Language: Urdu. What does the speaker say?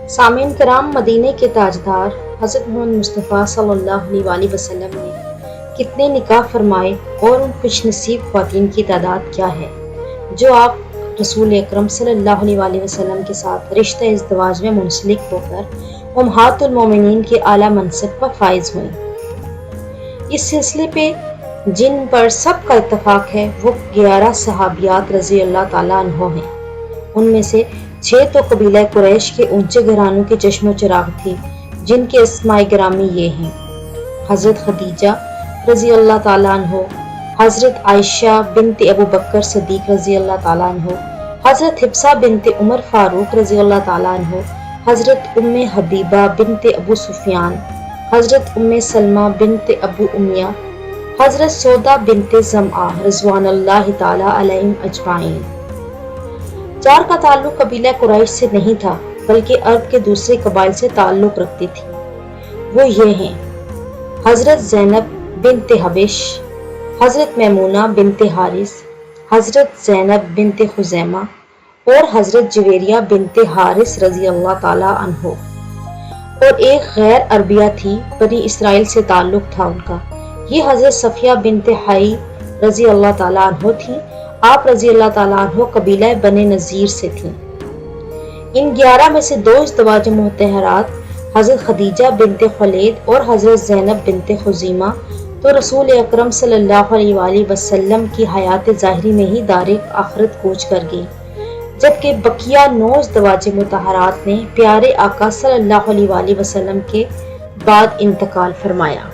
سامعین کرام، مدینے کے تاجدار حضرت محمد مصطفیٰ صلی اللہ علیہ وسلم نے کتنے نکاح فرمائے اور ان خوش نصیب خواتین کی تعداد کیا ہے جو آپ رسول اکرم صلی اللہ علیہ وسلم کے ساتھ رشتہ ازدواج میں منسلک ہو کر امہات المومنین کے اعلیٰ منصب پر فائز ہوئیں۔ اس سلسلے پہ جن پر سب کا اتفاق ہے وہ 11 صحابیات رضی اللہ تعالیٰ عنہ ہیں۔ ان میں سے 6 تو قبیلہ قریش کے اونچے گھرانوں کے چشم و چراغ تھی، جن کے اسماء گرامی یہ ہیں: حضرت خدیجہ رضی اللہ تعالیٰ عنہ، حضرت عائشہ بنت ابو بکر صدیق رضی اللہ تعالیٰ عنہ، حضرت حفصہ بنت عمر فاروق رضی اللہ تعالیٰ عنہ، حضرت ام حبیبہ بنت ابو سفیان، حضرت ام سلمہ بنت ابو امیہ، حضرت سودا بنت زمعہ رضوان اللہ تعالیٰ علیہم اجمعین۔ 4 کا تعلق قبیلہ قریش سے نہیں تھا بلکہ عرب کے دوسرے قبائل سے تعلق رکھتی تھی۔ وہ یہ ہیں: حضرت زینب بنت حبش، حضرت میمونہ بنت حارث، حضرت زینب بنت خزیمہ اور حضرت جویریہ بنت حارث رضی اللہ تعالیٰ عنہ۔ اور ایک غیر عربیہ تھی، بنی اسرائیل سے تعلق تھا ان کا، یہ حضرت صفیہ بنت حئی رضی اللہ تعالیٰ عنہ تھی۔ آپ رضی اللہ تعالیٰ عنہ قبیلہ بنی نذیر سے تھیں۔ ان 11 میں سے 2 ازدواج مطہرات حضرت خدیجہ بنت خولید اور حضرت زینب بنت خزیمہ تو رسول اکرم صلی اللہ علیہ وسلم کی حیات ظاہری میں ہی دار آخرت کوچ کر گئی، جبکہ بقیہ 9 ازدواج مطہرات نے پیارے آقا صلی اللہ علیہ وسلم کے بعد انتقال فرمایا۔